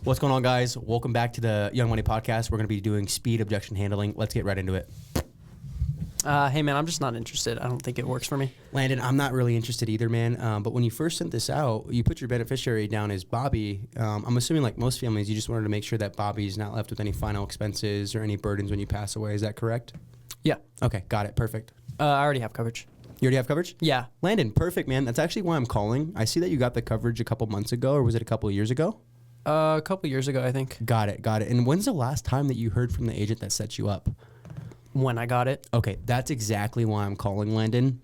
What's going on, guys? Welcome back to the Young Money Podcast. We're going to be doing speed objection handling. Let's get right into it. Hey, man, I'm just not interested. I don't think it works for me. Landon, I'm not really interested either, man. But when you first sent this out, you put your beneficiary down as Bobby. I'm assuming, like most families, you just wanted to make sure that Bobby's not left with any final expenses or any burdens when you pass away. Is that correct? Yeah. Okay, got it. Perfect. I already have coverage. You already have coverage? Yeah. Landon, perfect, man. That's actually why I'm calling. I see that you got the coverage a couple months ago, or was it a couple years ago? A couple years ago, I think. Got it. And when's the last time that you heard from the agent that set you up? When I got it. Okay, that's exactly why I'm calling, Landon.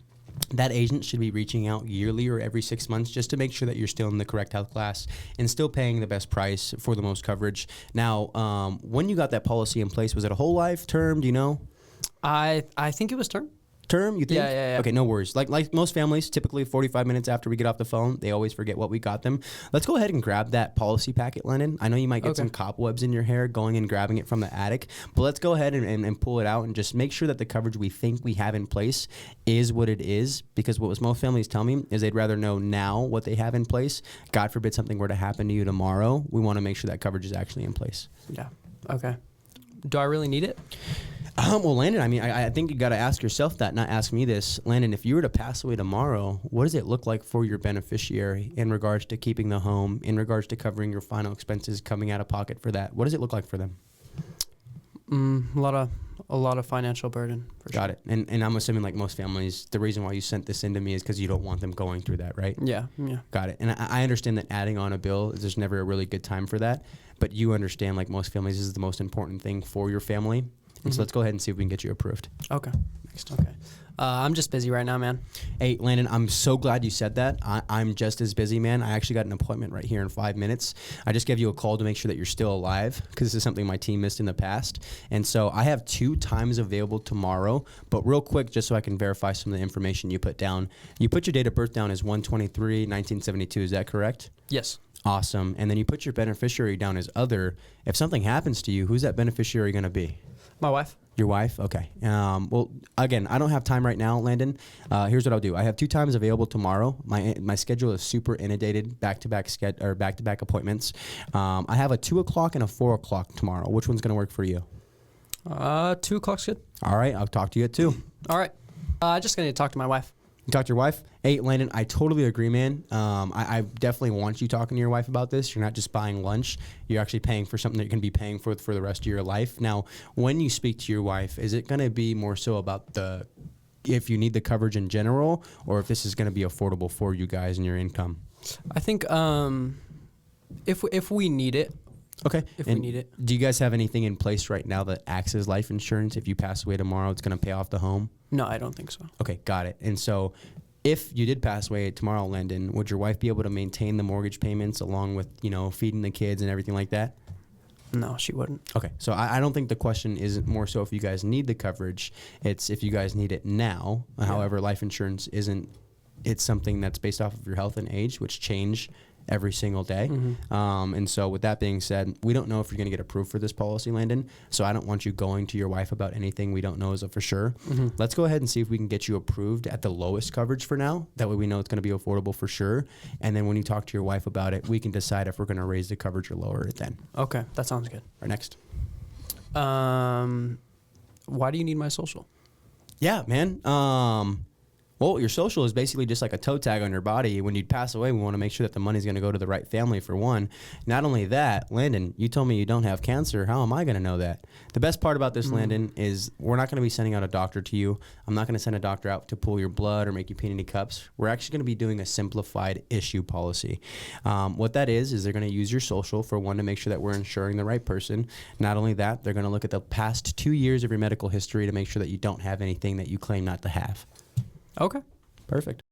That agent should be reaching out yearly or every 6 months just to make sure that you're still in the correct health class and still paying the best price for the most coverage. Now, when you got that policy in place, was it a whole life term? Do you know? I think it was term. Term, you think? Yeah. Okay, no worries. Like most families, typically 45 minutes after we get off the phone, they always forget what we got them. Let's go ahead and grab that policy packet, Lennon. I know you might get some cobwebs in your hair going and grabbing it from the attic, but let's go ahead and pull it out and just make sure that the coverage we think we have in place is what it is, because what most families tell me is they'd rather know now what they have in place. God forbid something were to happen to you tomorrow. We want to make sure that coverage is actually in place. Yeah. Okay. Do I really need it? Well, Landon, I mean, I think you got to ask yourself that, not ask me this. Landon, if you were to pass away tomorrow, what does it look like for your beneficiary in regards to keeping the home, in regards to covering your final expenses, coming out of pocket for that? What does it look like for them? A lot of financial burden. Got it. And I'm assuming, like most families, the reason why you sent this into me is because you don't want them going through that, right? Yeah. Got it. And I understand that adding on a bill, there's never a really good time for that. But you understand, like most families, this is the most important thing for your family. And so let's go ahead and see if we can get you approved. Okay. Next. Okay. I'm just busy right now, man. Hey, Landon, I'm so glad you said that. I'm just as busy, man. I actually got an appointment right here in 5 minutes. I just gave you a call to make sure that you're still alive, because this is something my team missed in the past. And so I have 2 times available tomorrow. But real quick, just so I can verify some of the information you put down. You put your date of birth down as 1/23/1972. Is that correct? Yes. Awesome. And then you put your beneficiary down as other. If something happens to you, who's that beneficiary going to be? My wife. Your wife? Okay. Well, again, I don't have time right now, Landon. Here's what I'll do. I have 2 times available tomorrow. My schedule is super inundated, back-to-back appointments. I have a 2 o'clock and a 4 o'clock tomorrow. Which one's going to work for you? 2 o'clock's good. All right. I'll talk to you at 2. All right. I just gonna talk to my wife. You talk to your wife? Hey, Landon, I totally agree, man. I definitely want you talking to your wife about this. You're not just buying lunch. You're actually paying for something that you're going to be paying for the rest of your life. Now, when you speak to your wife, is it going to be more so about if you need the coverage in general, or if this is going to be affordable for you guys and your income? I think if we need it. Okay. If we need it. Do you guys have anything in place right now that acts as life insurance? If you pass away tomorrow, it's going to pay off the home? No, I don't think so. Okay, got it. And so if you did pass away tomorrow, Landon, would your wife be able to maintain the mortgage payments along with, feeding the kids and everything like that? No, she wouldn't. Okay, so I don't think the question isn't more so if you guys need the coverage. It's if you guys need it now. Yeah. However, life insurance isn't. It's something that's based off of your health and age, which change every single day. And so with that being said, we don't know if you're going to get approved for this policy, Landon. So I don't want you going to your wife about anything we don't know as a for sure. Let's go ahead and see if we can get you approved at the lowest coverage for now. That way we know it's going to be affordable for sure. And then when you talk to your wife about it, we can decide if we're going to raise the coverage or lower it then. Okay, that sounds good. All right, next. Why do you need my social? Yeah, man. Well, your social is basically just like a toe tag on your body. When you pass away, we want to make sure that the money's going to go to the right family, for one. Not only that, Landon, you told me you don't have cancer. How am I going to know that? The best part about this, Landon, is we're not going to be sending out a doctor to you. I'm not going to send a doctor out to pull your blood or make you pee any cups. We're actually going to be doing a simplified issue policy. What that is they're going to use your social, for one, to make sure that we're insuring the right person. Not only that, they're going to look at the past 2 years of your medical history to make sure that you don't have anything that you claim not to have. Okay. Perfect.